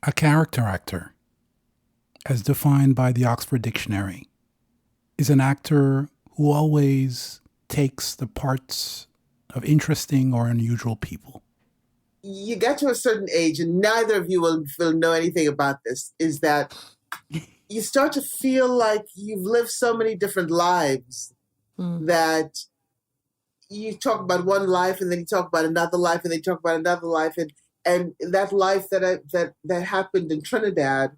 A character actor, as defined by the Oxford Dictionary, is an actor who always takes the parts of interesting or unusual people. You get to a certain age, and neither of you will know anything about this, is that you start to feel like you've lived so many different lives that you talk about one life and then you talk about another life and then you talk about another life. And that life that happened in Trinidad,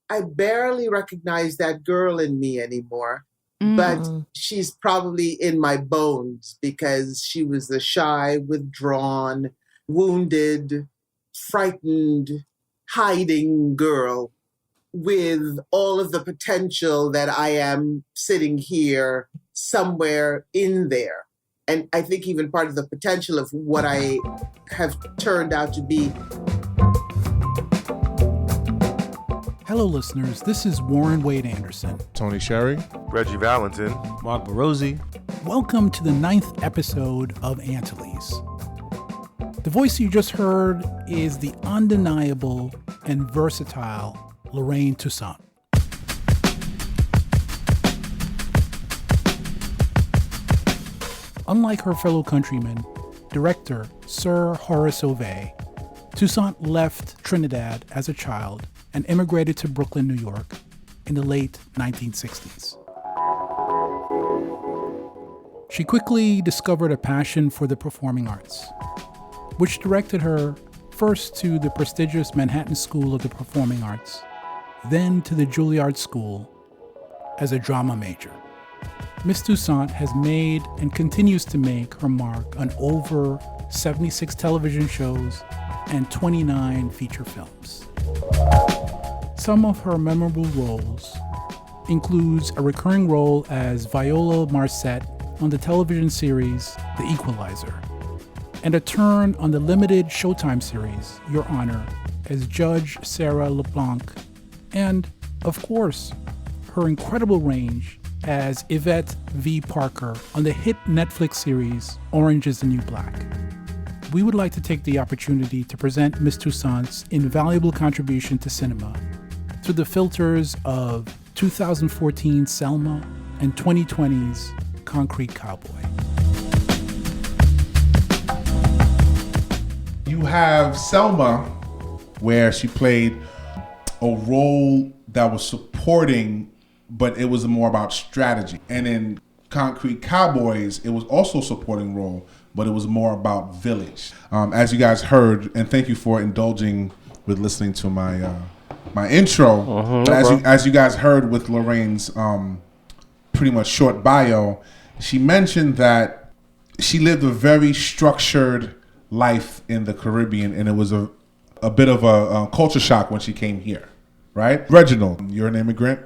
I barely recognize that girl in me anymore. But she's probably in my bones because she was the shy, withdrawn, wounded, frightened, hiding girl with all of the potential that I am sitting here somewhere in there. And I think even part of the potential of what I have turned out to be. Hello, listeners. This is Warren Wade Anderson. Tony Sherry. Reggie Valentin. Mark Barozzi. Welcome to the 9th episode of Antilles. The voice you just heard is the undeniable and versatile Lorraine Toussaint. Unlike her fellow countrymen, director Sir Horace Ove, Toussaint left Trinidad as a child and immigrated to Brooklyn, New York in the late 1960s. She quickly discovered a passion for the performing arts, which directed her first to the prestigious Manhattan School of the Performing Arts, then to the Juilliard School as a drama major. Miss Toussaint has made and continues to make her mark on over 76 television shows and 29 feature films. Some of her memorable roles includes a recurring role as Viola Marcette on the television series The Equalizer, and a turn on the limited Showtime series Your Honor as Judge Sarah LeBlanc, and, of course, her incredible range as Yvette V. Parker on the hit Netflix series Orange is the New Black. We would like to take the opportunity to present Miss Toussaint's invaluable contribution to cinema through the filters of 2014's Selma and 2020's Concrete Cowboy. You have Selma, where she played a role that was supporting, but it was more about strategy. And in Concrete Cowboys, it was also a supporting role, but it was more about village. As you guys heard, and thank you for indulging with listening to my my intro. But as you guys heard with Lorraine's pretty much short bio, she mentioned that she lived a very structured life in the Caribbean, and it was a bit of a culture shock when she came here, right? Reginald, you're an immigrant,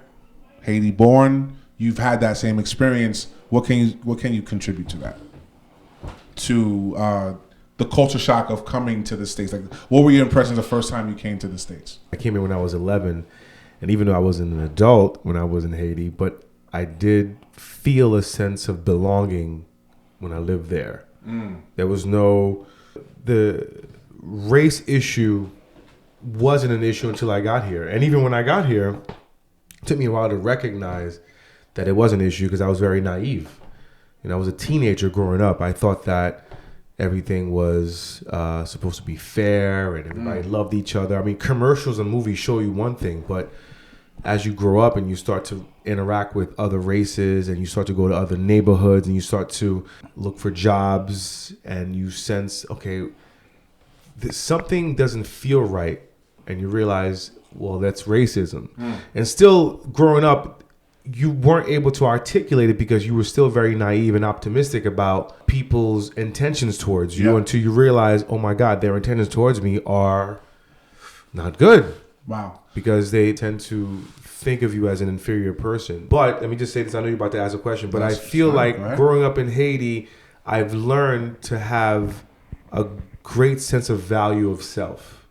Haiti born. You've had that same experience. What can you contribute to that? To the culture shock of coming to the States? Like, what were your impressions the first time you came to the States? I came here when I was 11, and even though I wasn't an adult when I was in Haiti, but I did feel a sense of belonging when I lived there. There was the race issue wasn't an issue until I got here. And even when I got here, it took me a while to recognize that it was an issue because I was very naive. I was a teenager growing up. I thought that everything was supposed to be fair and everybody loved each other. I mean, commercials and movies show you one thing, but as you grow up and you start to interact with other races and you start to go to other neighborhoods and you start to look for jobs and you sense, okay, something doesn't feel right, and you realize, well, that's racism. And still growing up, you weren't able to articulate it because you were still very naive and optimistic about people's intentions towards you until you realize, oh my God, their intentions towards me are not good. Wow. Because they tend to think of you as an inferior person. But let me just say this, I know you're about to ask a question, but I feel like growing up in Haiti, I've learned to have a great sense of value of self.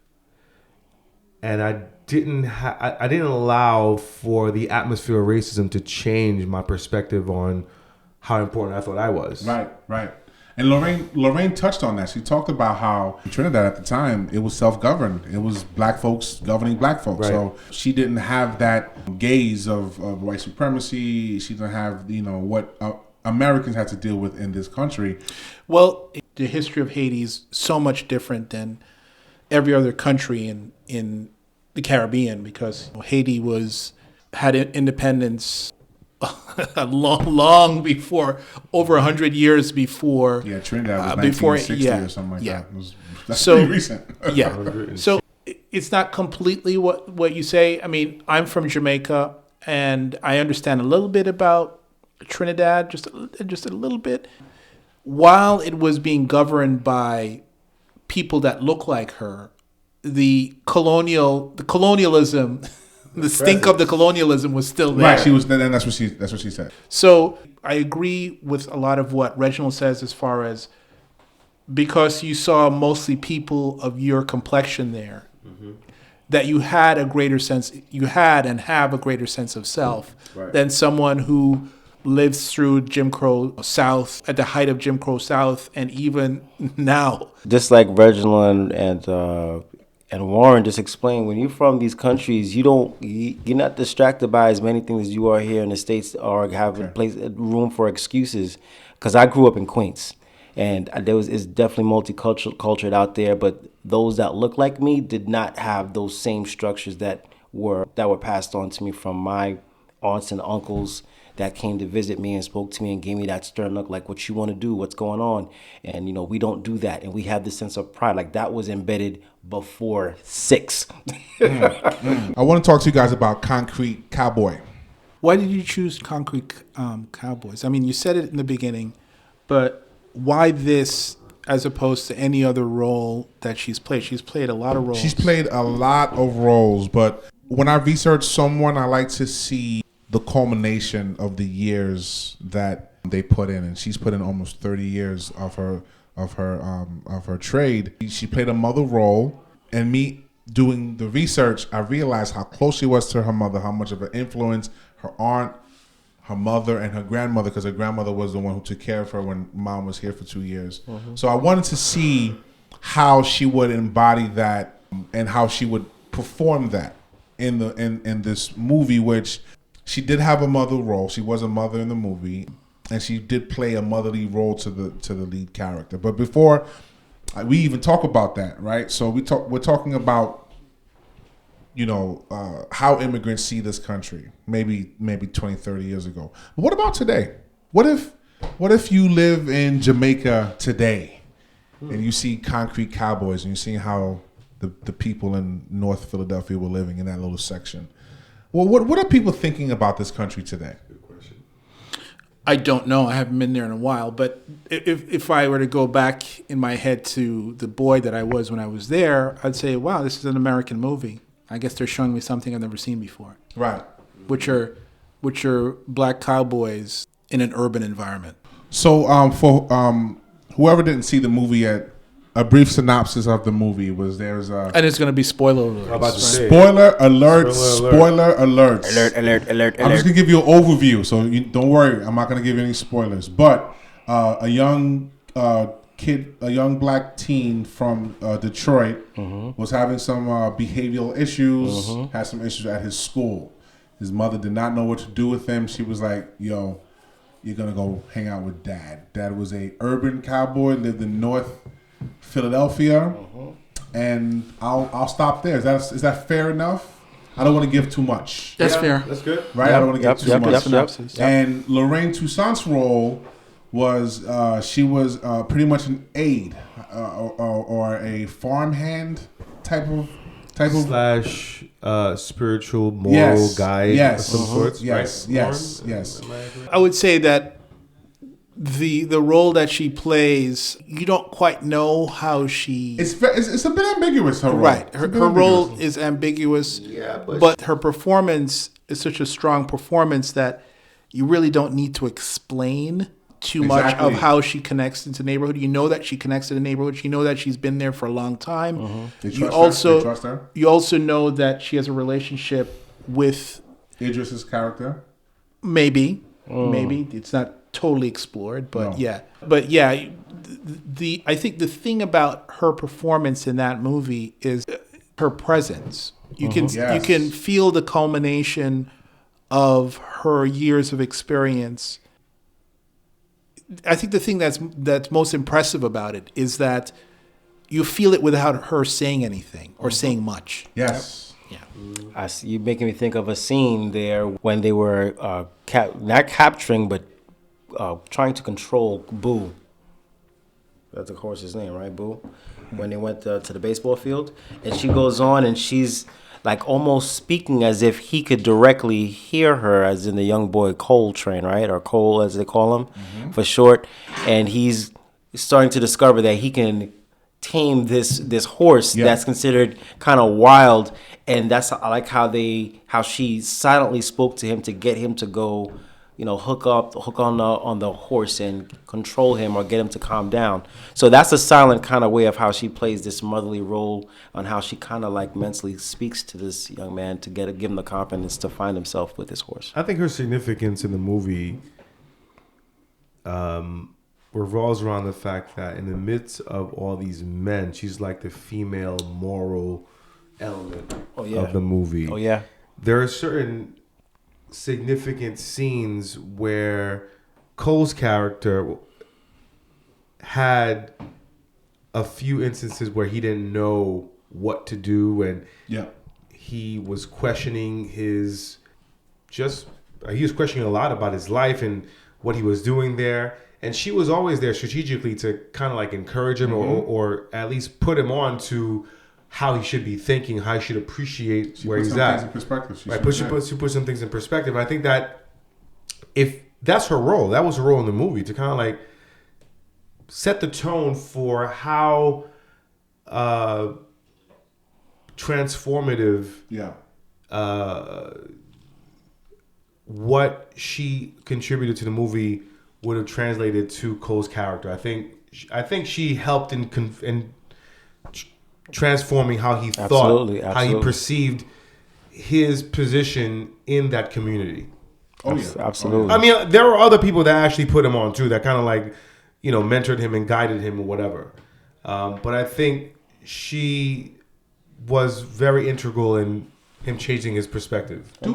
And I didn't allow for the atmosphere of racism to change my perspective on how important I thought I was. Right. And Lorraine touched on that. She talked about how in Trinidad at the time it was self-governed. It was black folks governing black folks. Right. So she didn't have that gaze of white supremacy. She didn't have what Americans had to deal with in this country. Well, the history of Haiti is so much different than every other country in the Caribbean, because Haiti had independence long before, over 100 years before. Yeah, Trinidad was 1960 or something like that. That's so pretty recent. Yeah. So it's not completely what you say. I mean, I'm from Jamaica, and I understand a little bit about Trinidad, just a little bit. While it was being governed by people that look like her, the colonialism, the stink of the colonialism was still there. Right, she was, and that's what she said. So I agree with a lot of what Reginald says, as far as, because you saw mostly people of your complexion there, that you had and have a greater sense of self than someone who lives through Jim Crow South, at the height of Jim Crow South, and even now. Just like Reginald and Warren just explained, when you're from these countries, you're not distracted by as many things as you are here in the States, or have room for excuses. Because I grew up in Queens, and it's definitely multicultural out there, but those that look like me did not have those same structures that were passed on to me from my aunts and uncles that came to visit me and spoke to me and gave me that stern look, like, what you want to do, what's going on. And, we don't do that. And we have this sense of pride. Like, that was embedded before 6. I want to talk to you guys about Concrete Cowboy. Why did you choose Concrete Cowboys? I mean, you said it in the beginning, but why this as opposed to any other role that she's played? She's played a lot of roles. She's played a lot of roles, but when I research someone, I like to see the culmination of the years that they put in, and she's put in almost 30 years of her trade. She played a mother role, and me doing the research, I realized how close she was to her mother, how much of an influence her aunt, her mother, and her grandmother, because her grandmother was the one who took care of her when mom was here for 2 years. So I wanted to see how she would embody that and how she would perform that in this movie, which she did have a mother role. She was a mother in the movie, and she did play a motherly role to the lead character. But before we even talk about that, right? So we're talking about how immigrants see this country maybe 20, 30 years ago. But what about today? What if you live in Jamaica today and you see Concrete Cowboys and you see how the people in North Philadelphia were living in that little section? Well, what are people thinking about this country today? Good question. I don't know. I haven't been there in a while. But if I were to go back in my head to the boy that I was when I was there, I'd say, wow, this is an American movie. I guess they're showing me something I've never seen before. Right. Which are black cowboys in an urban environment. So for whoever didn't see the movie yet, a brief synopsis of the movie was and it's going to be spoiler alert. How about to say? Spoiler alert! Spoiler alerts! Alert! I'm just gonna give you an overview, so don't worry. I'm not gonna give you any spoilers. But a young a young black teen from Detroit was having some behavioral issues. Had some issues at his school. His mother did not know what to do with him. She was like, "Yo, you're gonna go hang out with Dad." Dad was a urban cowboy, lived in North Philadelphia, and I'll stop there. Is that fair enough? I don't want to give too much. That's fair. That's good. Right? I don't want to give too much. Synopsis. And Lorraine Toussaint's role was she was pretty much an aide or a farmhand type of slash spiritual moral guide of some sorts. Yes, right? yes. I would say that the role that she plays, you don't quite know how she. It's a bit ambiguous. Her role, right? Her role is ambiguous. Yeah, but her performance is such a strong performance that you really don't need to explain too much of how she connects into the neighborhood. You know that she connects to the neighborhood. You know that she's been there for a long time. They You trust her. You also know that she has a relationship with Idris's character. Maybe it's not totally explored, but No. yeah. I think the thing about her performance in that movie is her presence. You can feel the culmination of her years of experience. I think the thing that's most impressive about it is that you feel it without her saying anything or saying much. Yes. Yeah. You're making me think of a scene there when they were not capturing, but trying to control Boo. That's the horse's name, right? Boo. When they went to the baseball field, and she goes on and she's like almost speaking as if he could directly hear her, as in the young boy Coltrane, right? Or Cole, as they call him for short. And he's starting to discover that he can tame this horse that's considered kind of wild. And I like how she silently spoke to him to get him to go, hook on the horse and control him or get him to calm down. So that's a silent kind of way of how she plays this motherly role, on how she kind of like mentally speaks to this young man to give him the confidence to find himself with this horse. I think her significance in the movie revolves around the fact that in the midst of all these men, she's like the female moral element of the movie. Oh yeah. There are certain significant scenes where Cole's character had a few instances where he didn't know what to do, and he was questioning he was questioning a lot about his life and what he was doing there. And she was always there strategically to kind of like encourage him or at least put him on to how he should be thinking, how he should appreciate where he's at. She puts some things in perspective. I think that if that's her role, that was her role in the movie, to kind of like set the tone for how transformative what she contributed to the movie would have translated to Cole's character. I think she helped in transforming how he thought, Absolutely. how he perceived his position in that community. Oh yeah, absolutely. I mean, there were other people that actually put him on too, that kind of like, mentored him and guided him or whatever. But I think she was very integral in him changing his perspective. Do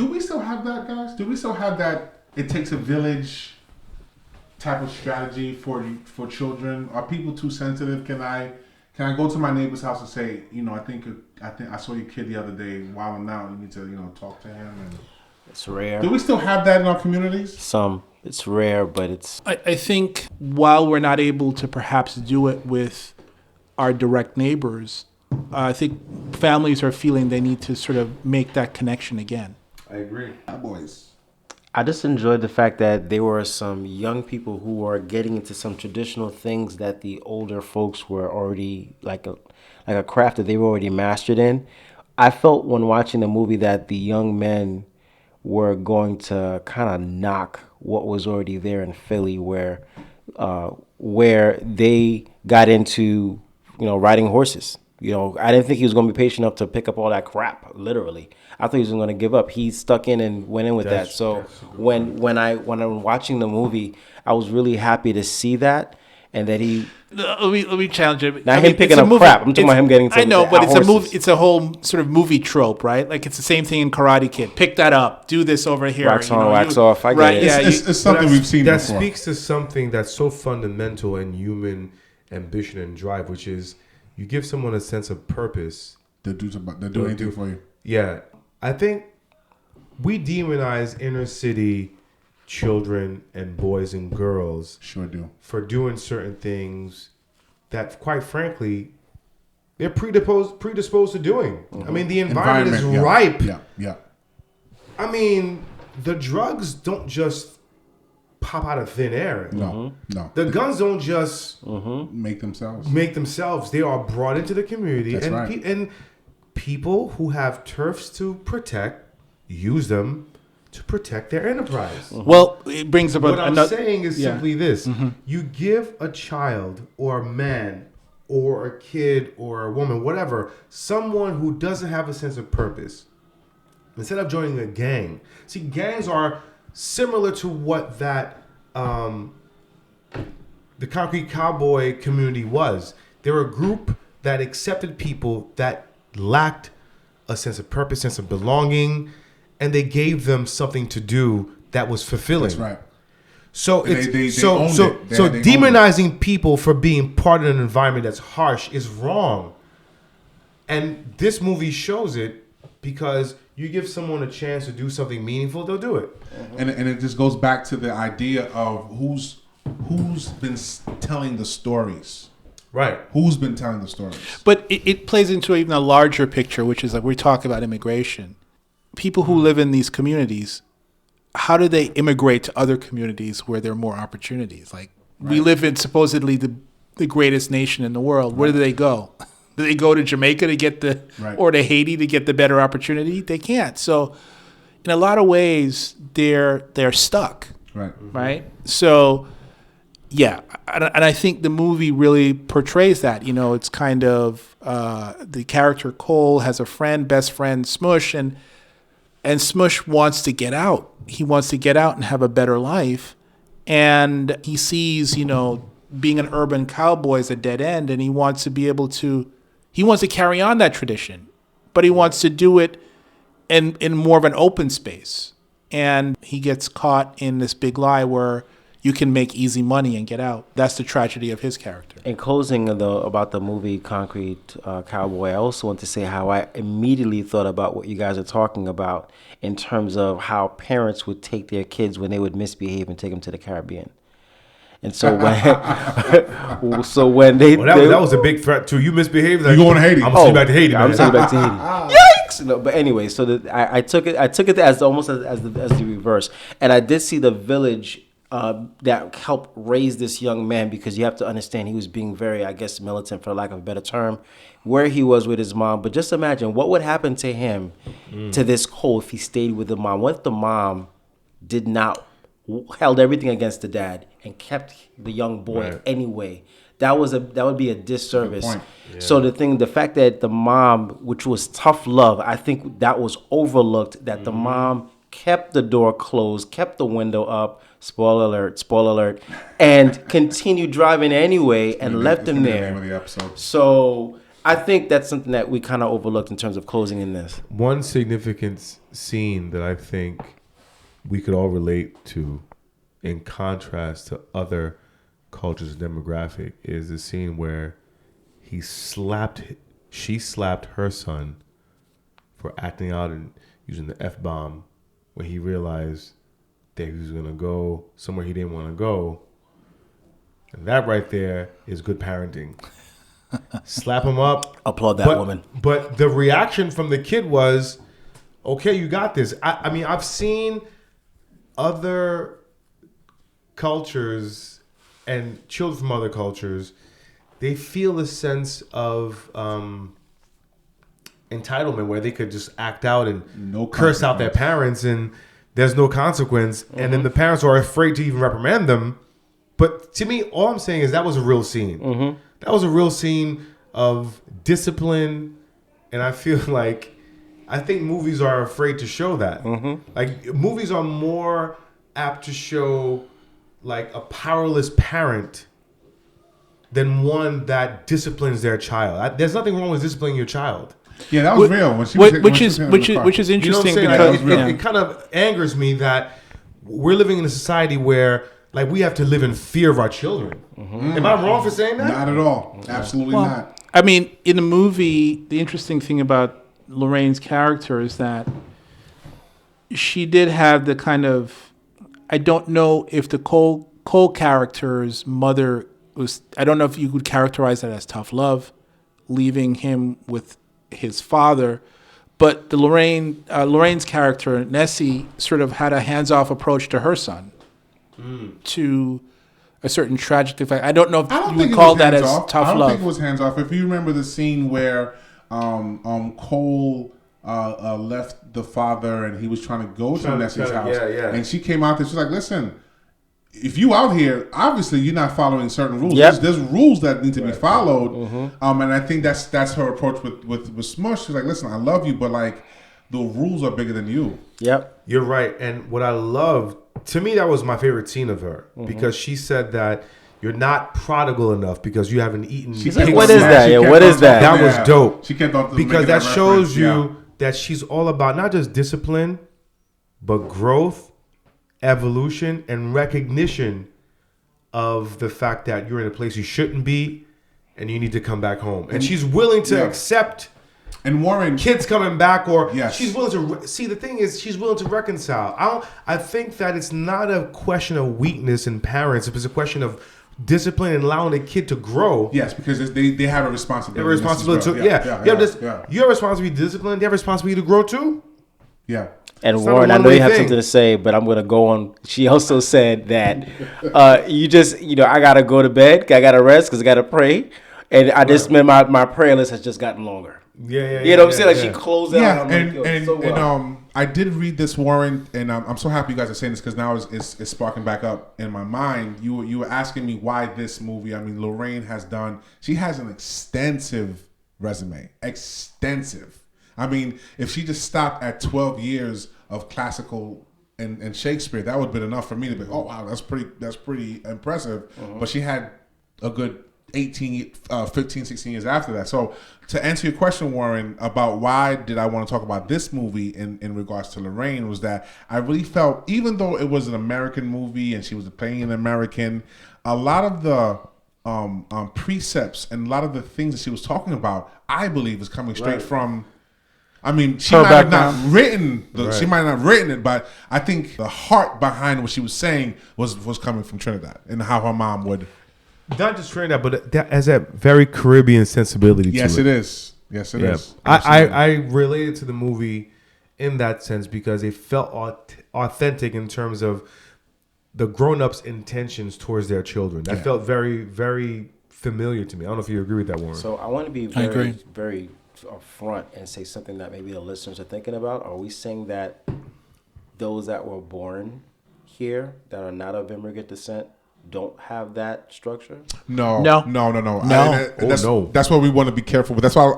we still have that, guys? Do we still have that? It takes a village type of strategy for children. Are people too sensitive? Can I go to my neighbor's house and say, I think I saw your kid the other day wilding out. You need to talk to him. And it's rare. Do we still have that in our communities? It's rare, but it's. I think while we're not able to perhaps do it with our direct neighbors, I think families are feeling they need to sort of make that connection again. I agree. Boys. I just enjoyed the fact that there were some young people who are getting into some traditional things that the older folks were already like a craft that they were already mastered in. I felt when watching the movie that the young men were going to kind of knock what was already there in Philly, where they got into riding horses. I didn't think he was going to be patient enough to pick up all that crap, literally. I thought he was going to give up. He stuck in and went in with that. So when I'm watching the movie, I was really happy to see that, and that he. Let me challenge it. Not him picking up crap. I'm talking about him getting. I know, but it's a movie. It's a whole sort of movie trope, right? Like it's the same thing in Karate Kid. Pick that up. Do this over here. Wax on, wax off. I get it. Yeah, it's something we've seen that before. speaks to something that's so fundamental in human ambition and drive, which is you give someone a sense of purpose. They do anything for you. Yeah, I think we demonize inner city children and boys and girls. Sure do. For doing certain things that, quite frankly, they're predisposed to doing. Mm-hmm. I mean, the environment is ripe. Yeah. I mean, the drugs don't just pop out of thin air. No. The guns don't just make themselves. They are brought into the community. That's and right. And people who have turfs to protect use them to protect their enterprise. Well, it brings up what another. I'm saying is simply this. You give a child or a man or a kid or a woman, whatever, someone who doesn't have a sense of purpose, instead of joining a gang. See, gangs are similar to what that the Concrete Cowboy community was. They were a group that accepted people that lacked a sense of purpose, sense of belonging, and they gave them something to do that was fulfilling. That's right. So And it's they owned it. They owned demonizing people for being part of an environment that's harsh is wrong. And this movie shows it because you give someone a chance to do something meaningful, they'll do it. And it just goes back to the idea of who's been telling the stories. Right. Who's been telling the stories? But it plays into even a larger picture, which is like we talk about immigration. People who live in these communities, how do they immigrate to other communities where there are more opportunities? Like we live in supposedly the greatest nation in the world. Where do they go? Do they go to Jamaica to get or to Haiti to get the better opportunity? They can't. So in a lot of ways, they're stuck. Right. Right. So yeah, and I think the movie really portrays that. You know, it's kind of the character Cole has a friend, best friend Smush, and Smush wants to get out. He wants to get out and have a better life, and he sees, you know, being an urban cowboy is a dead end, and he wants to be able to. He wants to carry on that tradition, but he wants to do it in more of an open space, and he gets caught in this big lie where you can make easy money and get out. That's the tragedy of his character. In closing about the movie Concrete Cowboy, I also want to say how I immediately thought about what you guys are talking about in terms of how parents would take their kids when they would misbehave and take them to the Caribbean. And so when they that was a big threat too. You misbehaved. Like, You going to Haiti? I'm sending you back to Haiti. Man. I'm sending you back to Haiti. Yikes! No, but anyway, so I took it as almost as the reverse, and I did see the village that helped raise this young man, because you have to understand he was being very, I guess, militant, for lack of a better term, where he was with his mom. But just imagine what would happen to him, to this Cole, if he stayed with the mom. What if the mom did not held everything against the dad and kept the young boy anyway? That would be a disservice. Yeah. So the fact that the mom, which was tough love, I think that was overlooked. That the mom kept the door closed, kept the window up. Spoiler alert, and continued driving anyway and left him there. So I think that's something that we kind of overlooked in terms of closing in this. One significant scene that I think we could all relate to, in contrast to other cultures and demographic, is the scene where she slapped her son for acting out and using the F-bomb when he realized that he was going to go somewhere he didn't want to go. And that right there is good parenting. Slap him up. Applaud that woman. But the reaction from the kid was, okay, you got this. I mean, I've seen other cultures and children from other cultures, they feel a sense of entitlement where they could just act out and curse out their parents and there's no consequence. And then the parents are afraid to even reprimand them. But to me, all I'm saying is that was a real scene. That was a real scene of discipline. And I feel like, I think movies are afraid to show that. Like, movies are more apt to show like a powerless parent than one that disciplines their child. There's nothing wrong with disciplining your child. Yeah, that was real. Which is interesting, you know because it kind of angers me that we're living in a society where like we have to live in fear of our children. Am I wrong for saying that? Not at all. Absolutely not. I mean, in the movie, the interesting thing about Lorraine's character is that she did have the kind of, I don't know if the Cole character's mother was, I don't know if you would characterize that as tough love, leaving him with his father, but the Lorraine's character, Nessie, sort of had a hands-off approach to her son, to a certain tragic effect. I don't know if you would call that as tough love. I don't think it was hands-off. If you remember the scene where Cole left the father and he was trying to go to Nessie's house, and she came out there, she's like, listen, if you out here, obviously you're not following certain rules. There's rules that need to be followed. And I think that's her approach with Smush. She's like, listen, I love you, but like the rules are bigger than you. Yep. You're right. And what I love, to me, that was my favorite scene of her, because she said that you're not prodigal enough because you haven't eaten. She pig what is smash." that? Yeah, what is that? That was dope. She kept on Because making that shows reference, you that she's all about not just discipline, but growth, evolution, and recognition of the fact that you're in a place you shouldn't be and you need to come back home. And she's willing to accept And Warren, kids coming back, or Yes. she's willing to see. The thing is, she's willing to reconcile. I think that it's not a question of weakness in parents. It's a question of discipline and allowing a kid to grow. yes, because they have a responsibility. They have a responsibility to, you have a responsibility to discipline. They have a responsibility to grow too. Yeah. And It's not a Warren, I know one-way you have thing. something to say, but I'm going to go on. She also said that I got to go to bed. I got to rest because I got to pray. And I just meant my prayer list has just gotten longer. Yeah. You know what I'm saying? Like she closed out. Yeah, I'm like, yo, and so well. I did read this, Warren, and I'm so happy you guys are saying this because now it's sparking back up in my mind. You were asking me why this movie. I mean, Lorraine she has an extensive resume. Extensive. I mean, if she just stopped at 12 years of classical and Shakespeare, that would have been enough for me to be, oh wow, that's pretty impressive. But she had a good 15, 16 years after that. So to answer your question, Warren, about why did I want to talk about this movie in regards to Lorraine, was that I really felt, even though it was an American movie and she was playing an American, a lot of the precepts and a lot of the things that she was talking about, I believe, is coming straight from. I mean, she Her might have background. not written she might not have written it, but I think the heart behind what she was saying was coming from Trinidad and how her mom would. Not just Trinidad, but that has that very Caribbean sensibility Yes, to it. it is. Yes, it is. I related to the movie in that sense because it felt authentic in terms of the grown-ups' intentions towards their children. That felt very, very familiar to me. I don't know if you agree with that, Warren. So I want to be I very, agree. very upfront and say something that maybe the listeners are thinking about. Are we saying that those that were born here that are not of immigrant descent don't have that structure? No. No. That's why we want to be careful. But that's why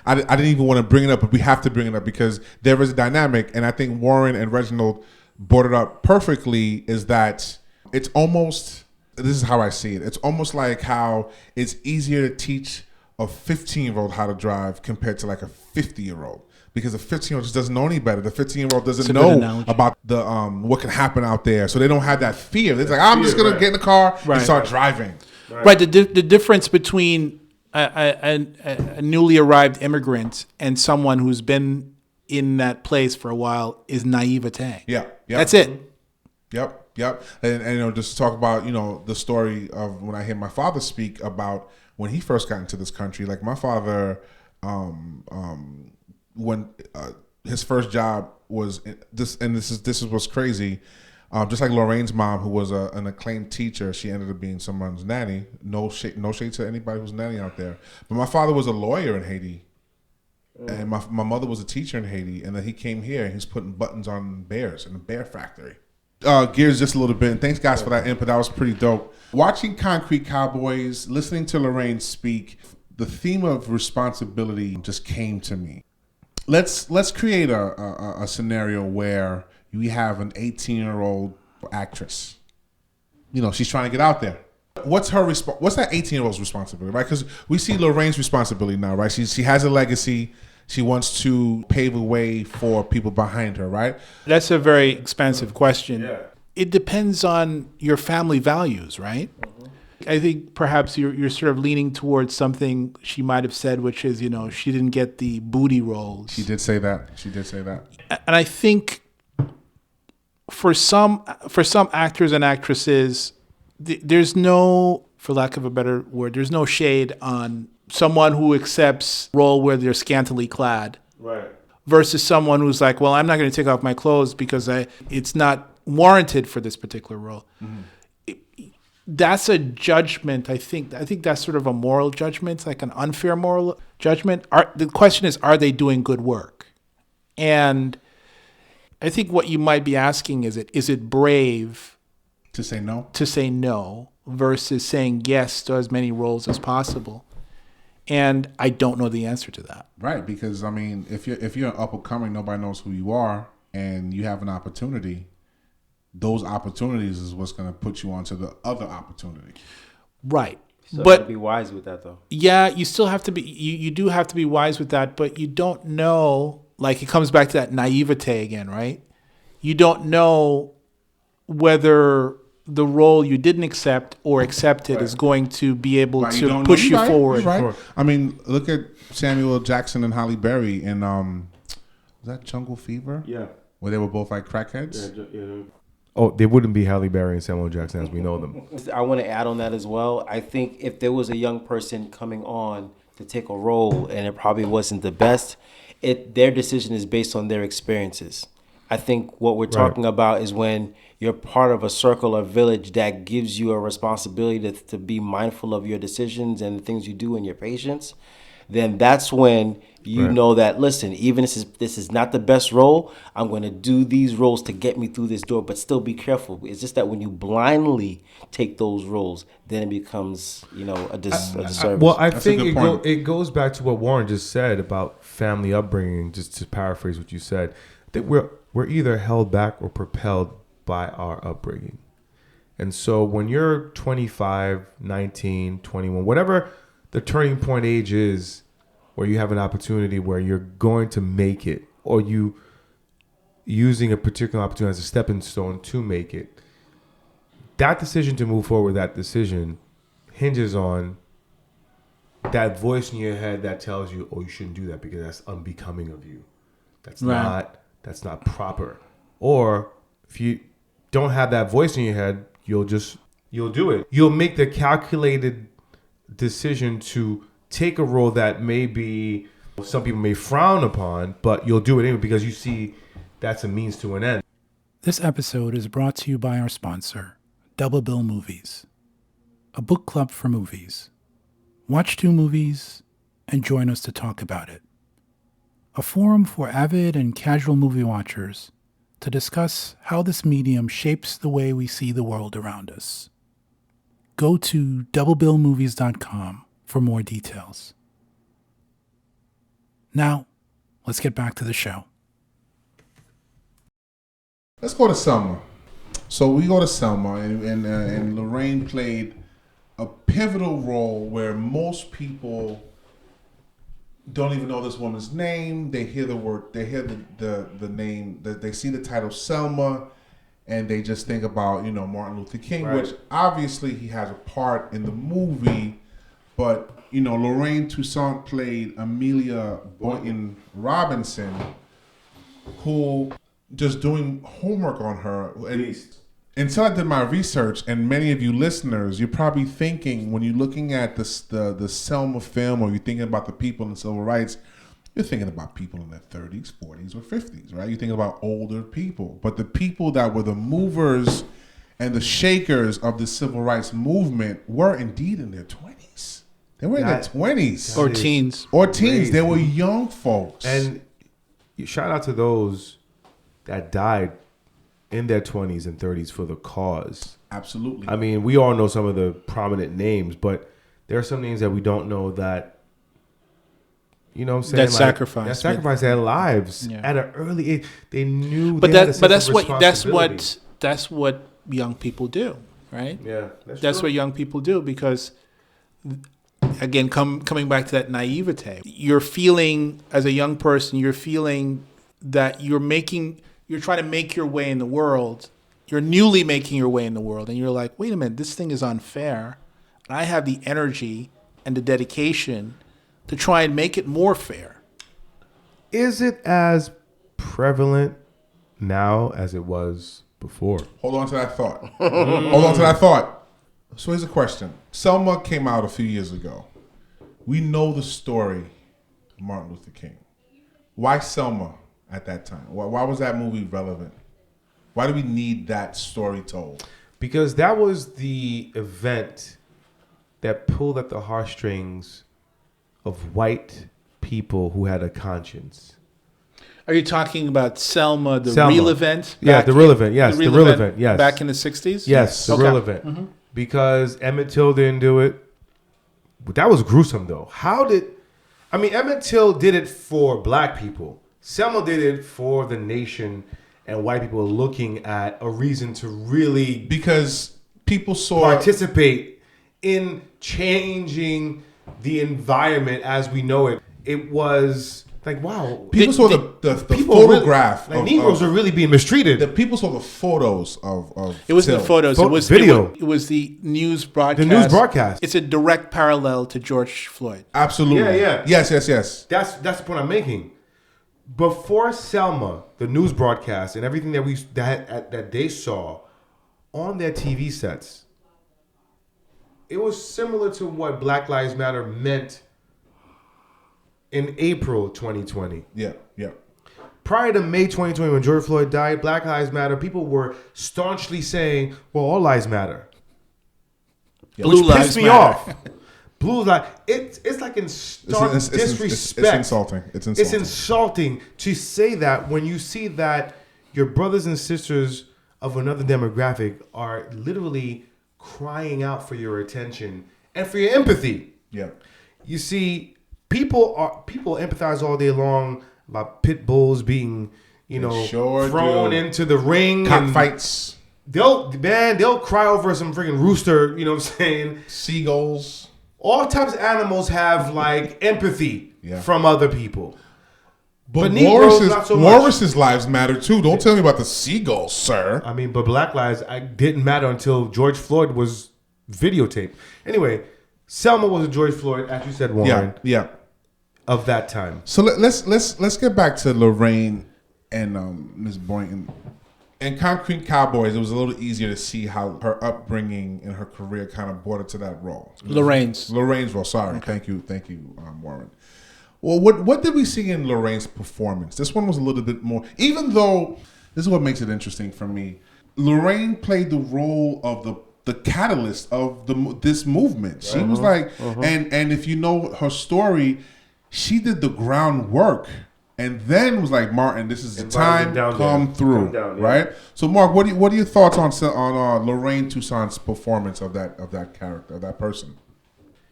I didn't even want to bring it up, but we have to bring it up because there is a dynamic, and I think Warren and Reginald brought it up perfectly. Is that it's almost, this is how I see it. It's almost like how it's easier to teach a 15-year-old how to drive compared to like a 50-year-old. Because the 15-year-old just doesn't know any better. The 15-year-old doesn't It's a good know analogy. about the what can happen out there, so they don't have that fear. They're like, I'm just gonna get in the car and start driving. Right. The difference between a newly arrived immigrant and someone who's been in that place for a while is naivete. Yeah. That's it. Yep. And just talk about the story of when I hear my father speak about when he first got into this country. Like my father, when his first job was this is what's crazy. Just like Lorraine's mom, who was an acclaimed teacher, she ended up being someone's nanny. No shade to anybody who's nanny out there. But my father was a lawyer in Haiti, and my mother was a teacher in Haiti. And then he came here and he's putting buttons on bears in a bear factory. Gears just a little bit, and thanks guys for that input. That was pretty dope. Watching Concrete Cowboys, listening to Lorraine speak, the theme of responsibility just came to me. Let's create a scenario where we have an 18-year-old actress. She's trying to get out there. What's that 18-year-old's responsibility, right? Because we see Lorraine's responsibility now, right? She has a legacy. She wants to pave a way for people behind her, right? That's a very expensive question. Yeah. It depends on your family values, right? I think perhaps you're sort of leaning towards something she might have said, which is, she didn't get the booty roles. She did say that. And I think for some actors and actresses, there's no, for lack of a better word, there's no shade on someone who accepts role where they're scantily clad, Right. versus someone who's like, well, I'm not going to take off my clothes because it's not warranted for this particular role. Mm-hmm. That's a judgment. I think that's sort of a moral judgment, like an unfair moral judgment. The question is, are they doing good work? And I think what you might be asking is it brave To say no? To say no versus saying yes to as many roles as possible. And I don't know the answer to that. Right, because I mean, if you're an up and coming, nobody knows who you are, and you have an opportunity. Those opportunities is what's going to put you onto the other opportunity. Right. So But be wise with that, though. yeah, you still have to be, you do have to be wise with that, but you don't know, like it comes back to that naivete again, right? You don't know whether the role you didn't accept or accepted is going to be able Right, you to don't push know. you You're right, forward. you're right. I mean, look at Samuel Jackson and Halle Berry in was that Jungle Fever? Yeah. Where they were both like crackheads. Oh, they wouldn't be Halle Berry and Samuel Jackson as we know them. I want to add on that as well. I think if there was a young person coming on to take a role and it probably wasn't the best, their decision is based on their experiences. I think what we're talking about is when you're part of a circle or village that gives you a responsibility to be mindful of your decisions and the things you do and your patience, then that's when you know that, listen, even if this is not the best role, I'm going to do these roles to get me through this door, but still be careful. It's just that when you blindly take those roles, then it becomes, a disservice. Well, I That's a think good point. it goes back to what Warren just said about family upbringing, just to paraphrase what you said, that we're either held back or propelled by our upbringing. And so when you're 25, 19, 21, whatever the turning point age is, where you have an opportunity where you're going to make it, or you using a particular opportunity as a stepping stone to make it, that decision to move forward, that decision hinges on that voice in your head that tells you, oh, you shouldn't do that because that's unbecoming of you. That's not proper. Or if you don't have that voice in your head, you'll do it. You'll make the calculated decision to take a role that maybe some people may frown upon, but you'll do it anyway because you see that's a means to an end. This episode is brought to you by our sponsor, Double Bill Movies, a book club for movies. Watch 2 movies and join us to talk about it. A forum for avid and casual movie watchers to discuss how this medium shapes the way we see the world around us. Go to doublebillmovies.com for more details. Now, let's get back to the show. Let's go to Selma. So we go to Selma, and Lorraine played a pivotal role where most people don't even know this woman's name. They hear the word, they hear the name, they see the title Selma, and they just think about Martin Luther King, which obviously he has a part in the movie. But, Lorraine Toussaint played Amelia Boynton Robinson, who, just doing homework on her. And until I did my research, and many of you listeners, you're probably thinking, when you're looking at the Selma film, or you're thinking about the people in civil rights, you're thinking about people in their 30s, 40s, or 50s, right? You're thinking about older people. But the people that were the movers and the shakers of the civil rights movement were indeed in their 20s. They were in their 20s. Or teens. Or teens. They were young folks. And shout out to those that died in their 20s and 30s for the cause. Absolutely. I mean, we all know some of the prominent names, but there are some names that we don't know that, what I'm saying? That sacrificed. That sacrificed their lives at an early age. They knew But they had a sense of responsibility. that's what young people do, right? Yeah, that's what young people do, because again, coming back to that naivete, you're feeling, as a young person, you're feeling that you're trying to make your way in the world. You're newly making your way in the world, and you're like, wait a minute, this thing is unfair. And I have the energy and the dedication to try and make it more fair. Is it as prevalent now as it was before? Hold on to that thought. Hold on to that thought. So here's a question. Selma came out a few years ago. We know the story of Martin Luther King. Why Selma at that time? Why was that movie relevant? Why do we need that story told? Because that was the event that pulled at the heartstrings of white people who had a conscience. Are you talking about Selma, the Selma. real event? Yeah, the real event. Yes, the real event. Yes. Back in the 60s? Yes, the real event. Mm-hmm. Because Emmett Till didn't do it. But that was gruesome, though. Emmett Till did it for black people. Selma did it for the nation and white people looking at a reason to really... Because people saw... participate in changing the environment as we know it. It was like, wow. People saw the people photograph. Really, Negroes are really being mistreated. The people saw the photos of It wasn't the photos. It was video. It was the news broadcast. The news broadcast. It's a direct parallel to George Floyd. Absolutely. Yeah. Yes. That's the point I'm making. Before Selma, the news broadcast and everything that they saw on their TV sets, it was similar to what Black Lives Matter meant in April 2020. Yeah. Prior to May 2020, when George Floyd died, Black Lives Matter, people were staunchly saying, well, all lives matter. Yeah. Blue Which lives pissed me matter. off. Blue lives, it's like in stark disrespect. It's insulting. It's insulting to say that when you see that your brothers and sisters of another demographic are literally crying out for your attention and for your empathy. Yeah. You see, people empathize all day long about pit bulls being, thrown into the ring. Cockfights. They'll cry over some freaking rooster, you know what I'm saying? Seagulls. All types of animals have like empathy from other people. But Negroes, not so much. Walrus's lives matter too. Don't tell me about the seagulls, sir. I mean, but Black lives didn't matter until George Floyd was videotaped. Anyway, Selma was a George Floyd, as you said, Warren. Yeah. Of that time. So let's get back to Lorraine and Ms. Boynton. In Concrete Cowboys, it was a little easier to see how her upbringing and her career kind of brought her to that role. Lorraine's role. Sorry, okay. Thank you, Warren. Well, what did we see in Lorraine's performance? This one was a little bit more, even though this is what makes it interesting for me. Lorraine played the role of the catalyst of this movement. She was like, and if you know her story, she did the groundwork. And then was like, Martin, this is the time, come through, right? So, Mark, what are your thoughts on Lorraine Toussaint's performance of that character, of that person?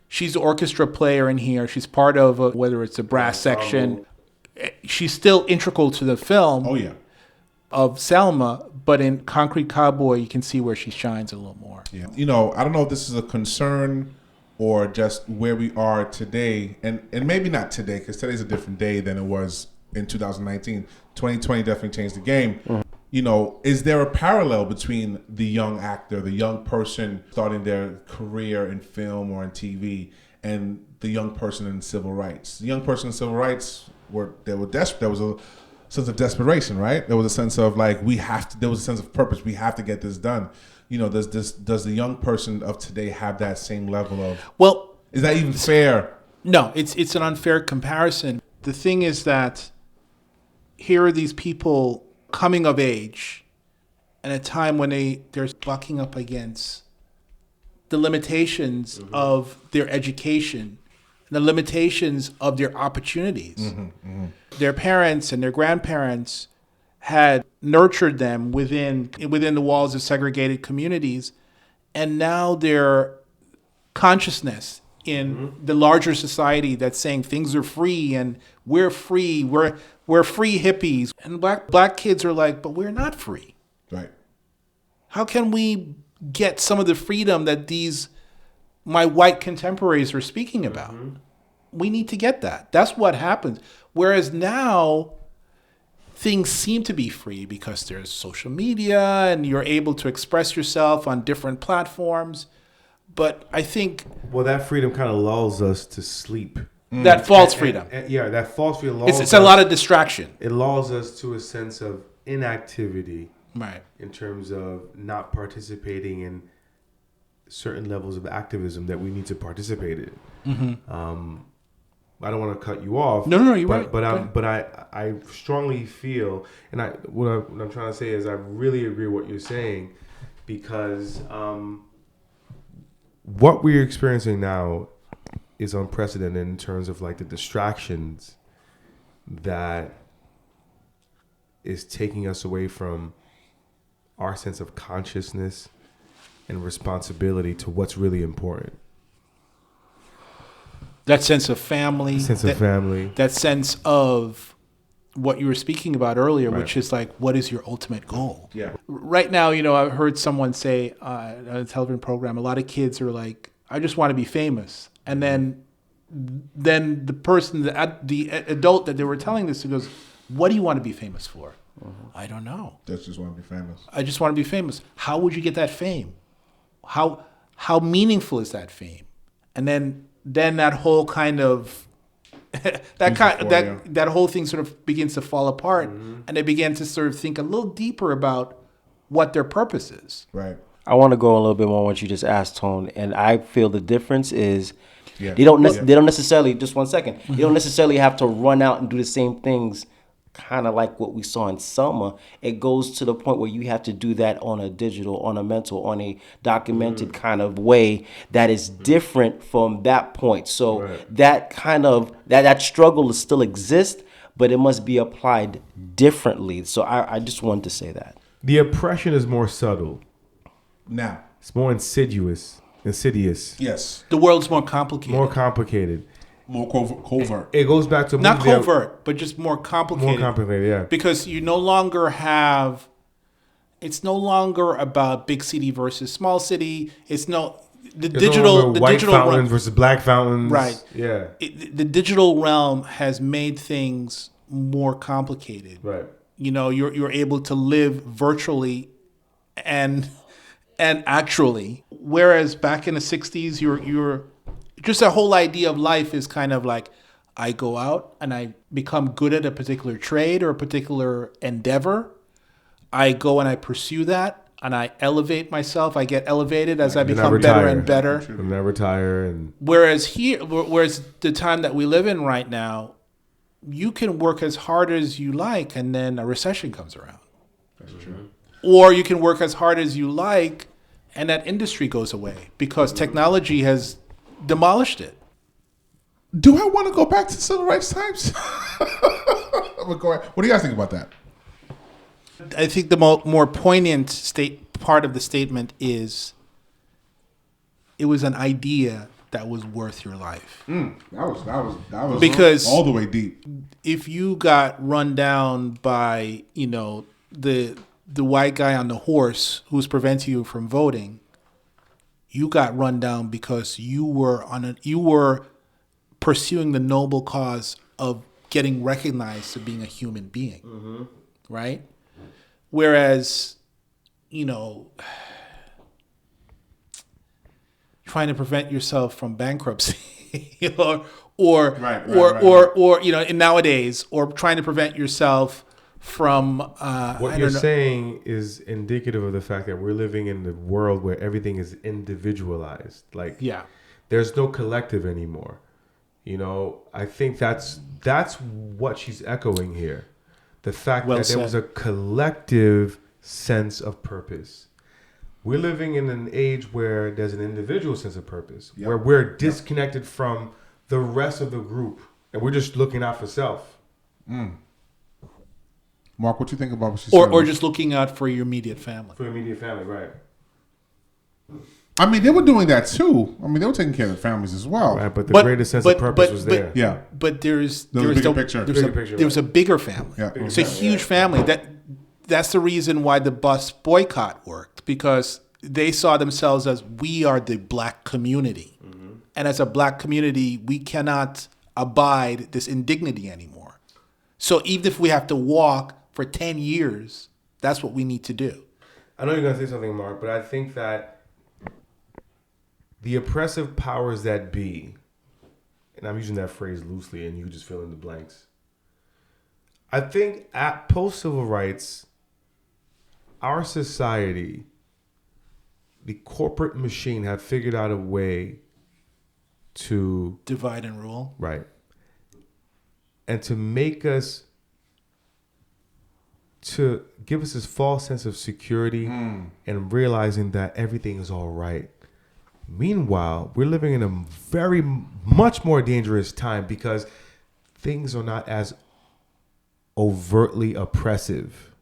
She's the orchestra player in here. She's part of whether it's a brass section. She's still integral to the film. Oh yeah. Of Selma, but in Concrete Cowboy, you can see where she shines a little more. Yeah. I don't know if this is a concern or just where we are today, and maybe not today, because today's a different day than it was in 2019. 2020 definitely changed the game. Is there a parallel between the young actor, the young person starting their career in film or in TV, and the young person in civil rights? The young person in civil rights were desperate. There was a sense of desperation, right? There was a sense of like there was a sense of purpose. We have to get this done. Does the young person of today have that same level of? Well, is that even fair? No, it's an unfair comparison. The thing is that here are these people coming of age at a time when they're bucking up against the limitations of their education, the limitations of their opportunities. Their parents and their grandparents had nurtured them within the walls of segregated communities, and now their consciousness in the larger society that's saying things are free and we're free, we're free hippies, and black kids are like, but we're not free. Right. How can we get some of the freedom that my white contemporaries are speaking about? We need to get that. That's what happens. Whereas now, things seem to be free because there's social media and you're able to express yourself on different platforms. But I think... Well, that freedom kind of lulls us to sleep. That false freedom. That false freedom lulls It's a lot of distraction. It lulls us to a sense of inactivity. Right. In terms of not participating in certain levels of activism that we need to participate in. I don't want to cut you off. No, you're right. But I strongly feel, and what I'm trying to say is I really agree with what you're saying, because what we're experiencing now is unprecedented in terms of like the distractions that is taking us away from our sense of consciousness and responsibility to what's really important. That sense of family. That sense of what you were speaking about earlier, right, which is like, what is your ultimate goal? Yeah. Right now, I've heard someone say on a television program, a lot of kids are like, I just want to be famous. And then the person, the adult that they were telling this to goes, what do you want to be famous for? I don't know. Just want to be famous. I just want to be famous. How would you get that fame? How meaningful is that fame? And then that whole kind of that whole thing sort of begins to fall apart, and they begin to sort of think a little deeper about what their purpose is. Right. I want to go a little bit more on what you just asked, Tone, and I feel the difference is Yeah. they don't necessarily, just 1 second, they don't necessarily have to run out and do the same things, kind of like what we saw in Selma. It goes to the point where you have to do that on a digital, on a mental, on a documented kind of way that is different from that point. So that kind of, that struggle still exists, but it must be applied differently. So I just wanted to say that. The oppression is more subtle. Now. It's more insidious. Yes. The world's more complicated. More complicated. More covert. It goes back to Not covert, but just more complicated. More complicated, yeah. Because you no longer have. It's no longer about big city versus small city. It's no the There's digital no longer the white digital fountains realm, versus black fountains. right. Yeah. The digital realm has made things more complicated. Right. You know, you're able to live virtually and actually, whereas back in the 60s, you're just the whole idea of life is kind of like, I go out and I become good at a particular trade or a particular endeavor. I go and I pursue that and I elevate myself. I get elevated as I become better and better. And never retire. And Whereas the time that we live in right now, you can work as hard as you like and then a recession comes around. That's true. Or you can work as hard as you like and that industry goes away because technology has demolished it. Do I want to go back to civil rights times? What do you guys think about that? I think the more poignant part of the statement is it was an idea that was worth your life. That was Because all the way deep. if you got run down by, the white guy on the horse who's preventing you from voting, you got run down because you were pursuing the noble cause of getting recognized as being a human being, right? Whereas, trying to prevent yourself from bankruptcy, or nowadays, or trying to prevent yourself from what you're saying is indicative of the fact that we're living in the world where everything is individualized. Like, there's no collective anymore. I think that's what she's echoing here. The fact that there was a collective sense of purpose. We're living in an age where there's an individual sense of purpose, where we're disconnected from the rest of the group, and we're just looking out for self. Mark, what you think about what she said? Or just looking out for your immediate family. For your immediate family, right. I mean, they were doing that too. I mean, they were taking care of their families as well. Right, but the greatest sense of purpose was there. Yeah. But there's a bigger picture. There's a bigger family. Yeah. It's a huge family. That's the reason why the bus boycott worked, because they saw themselves as, we are the black community. And as a black community, we cannot abide this indignity anymore. So even if we have to walk for 10 years, that's what we need to do. I know you're going to say something, Mark, but I think that the oppressive powers that be, and I'm using that phrase loosely and you just fill in the blanks. I think at post-civil rights, our society, the corporate machine, have figured out a way to divide and rule. Right. And to make us, to give us this false sense of security and realizing that everything is all right. Meanwhile, we're living in a very much more dangerous time because things are not as overtly oppressive.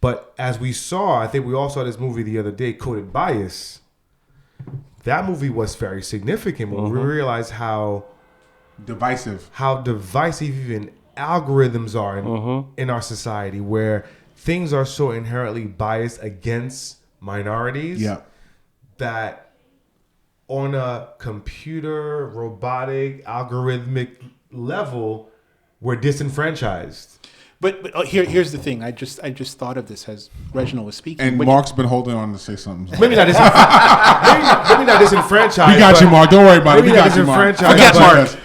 But as we saw, I think we all saw this movie the other day, Coded Bias. That movie was very significant when we realized how divisive even algorithms are in our society, where things are so inherently biased against minorities that on a computer, robotic, algorithmic level, we're disenfranchised. But here's the thing. I just thought of this as Reginald was speaking. And Mark's been holding on to say something. Maybe not disenfranchised. We got you, Mark. Don't worry about it. We maybe not got you, Mark. disenfranchised.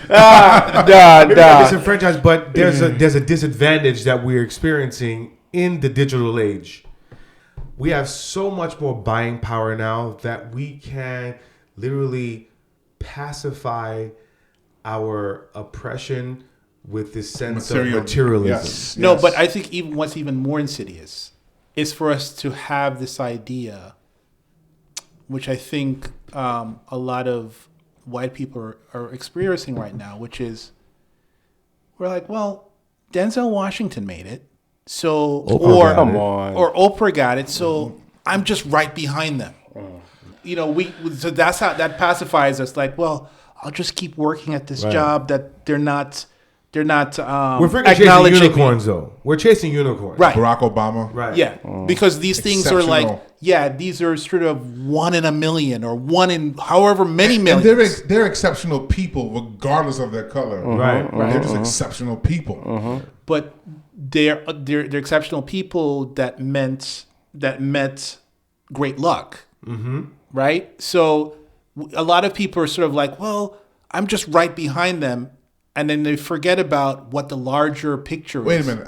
Maybe not disenfranchised, but there's a disadvantage that we're experiencing in the digital age. We have so much more buying power now that we can literally pacify our oppression with this sense of materialism. Yes. No, but I think what's even more insidious is for us to have this idea, which I think a lot of white people are experiencing right now, which is we're like, well, Denzel Washington made it, so or Oprah got it, so I'm just right behind them. You know, so that's how that pacifies us. Like, well, I'll just keep working at this job that they're not. We're freaking chasing unicorns, though. We're chasing unicorns. Right. Barack Obama. Right. Yeah. Because these things are like, these are sort of 1 in a million or 1 in however many millions. And they're exceptional people, regardless of their color. Right. They're just exceptional people. But they're exceptional people that met great luck. Right. So a lot of people are sort of like, well, I'm just right behind them. And then they forget about what the larger picture is. Wait a minute.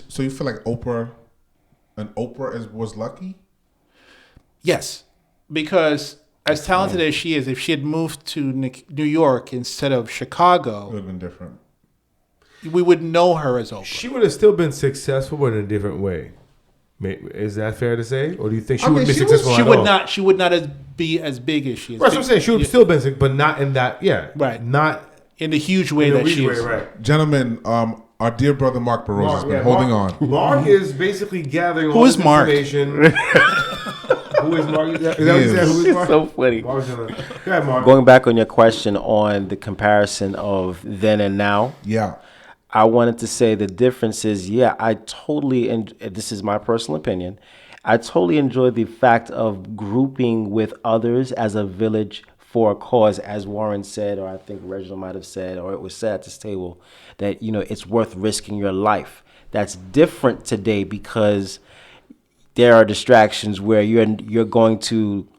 So you feel like Oprah was lucky? Yes. Because as talented as she is, if she had moved to New York instead of Chicago, It would have been different. We would know her as Oprah. She would have still been successful, but in a different way. Is that fair to say? Or do you think she would be successful at all? She would not be as big as she is. Right, so I'm saying she would have still been successful, but not in that, Right. Not in the huge way that she is. Right. Gentlemen, our dear brother Mark Barroso has been holding on. Mark is basically gathering Who all is this Mark? information. Who is Mark? Is that what you said? Who is Mark? So funny. Go ahead, Mark. Going back on your question on the comparison of then and now. Yeah. I wanted to say the difference is, I totally, and this is my personal opinion, I totally enjoy the fact of grouping with others as a village for a cause, as Warren said, or I think Reginald might have said, or it was said at this table, that, it's worth risking your life. That's different today because there are distractions where you're going to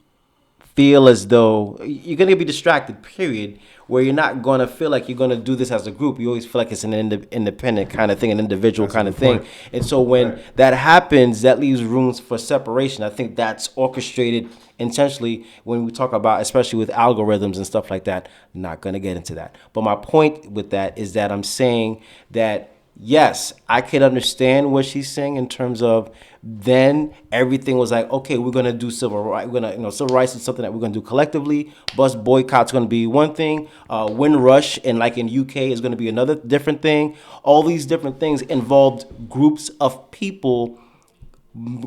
feel as though you're going to be distracted, period, where you're not going to feel like you're going to do this as a group. You always feel like it's an independent kind of thing, an individual kind of thing. And so when that happens, that leaves rooms for separation. I think that's orchestrated intentionally when we talk about, especially with algorithms and stuff like that. I'm not going to get into that. But my point with that is that I'm saying that, yes, I can understand what she's saying in terms of then everything was like, okay, we're going to do civil rights. We're going to, civil rights is something that we're going to do collectively. Bus boycott's going to be one thing. Windrush and like in UK is going to be another different thing. All these different things involved groups of people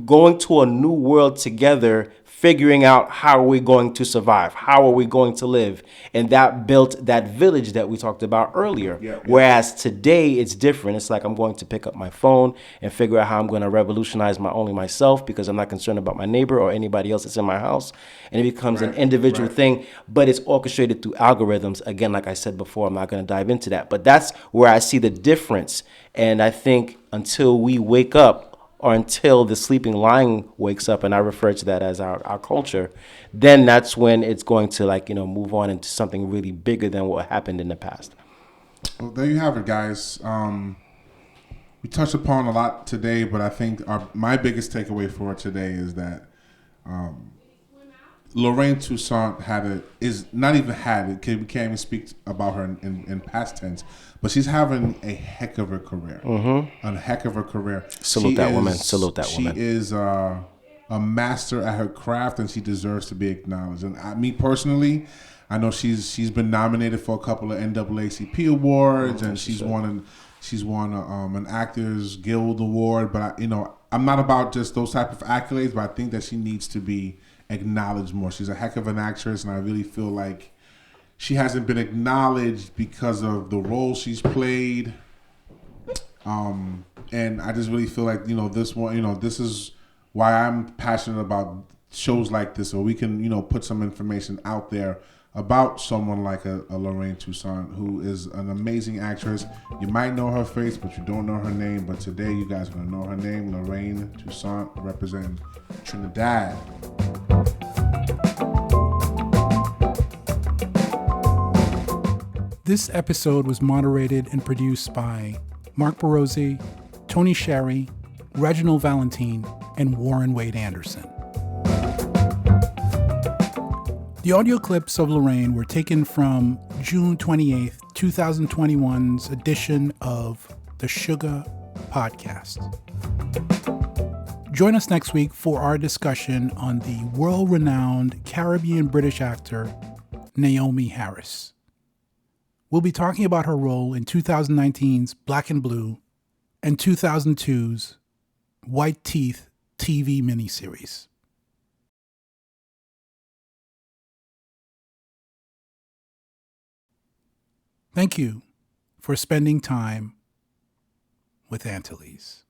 going to a new world together, figuring out how are we going to survive, how are we going to live, and that built that village that we talked about earlier. Whereas today it's different. It's like I'm going to pick up my phone and figure out how I'm going to revolutionize myself because I'm not concerned about my neighbor or anybody else that's in my house, and it becomes an individual thing, but it's orchestrated through algorithms. Again, like I said before, I'm not going to dive into that, but that's where I see the difference. And I think until we wake up, or until the sleeping lion wakes up, and I refer to that as our culture, then that's when it's going to move on into something really bigger than what happened in the past. Well, there you have it, guys. We touched upon a lot today, but I think my biggest takeaway for today is that Lorraine Toussaint we can't even speak about her in past tense, but she's having a heck of a career. A heck of a career. Salute that woman. She is a master at her craft, and she deserves to be acknowledged. And me personally, I know she's been nominated for a couple of NAACP awards, and she's won an Actors Guild award. But I'm not about just those type of accolades, but I think that she needs to be acknowledged more. She's a heck of an actress, and I really feel like she hasn't been acknowledged because of the role she's played. And I just really feel like, this one, this is why I'm passionate about shows like this, or we can, put some information out there about someone like a Lorraine Toussaint, who is an amazing actress. You might know her face, but you don't know her name. But today, you guys are going to know her name, Lorraine Toussaint, representing Trinidad. This episode was moderated and produced by Mark Barozzi, Tony Sherry, Reginald Valentine, and Warren Wade Anderson. The audio clips of Lorraine were taken from June 28th, 2021's edition of the Sugar Podcast. Join us next week for our discussion on the world-renowned Caribbean British actor Naomi Harris. We'll be talking about her role in 2019's Black and Blue and 2002's White Teeth TV miniseries. Thank you for spending time with Antilles.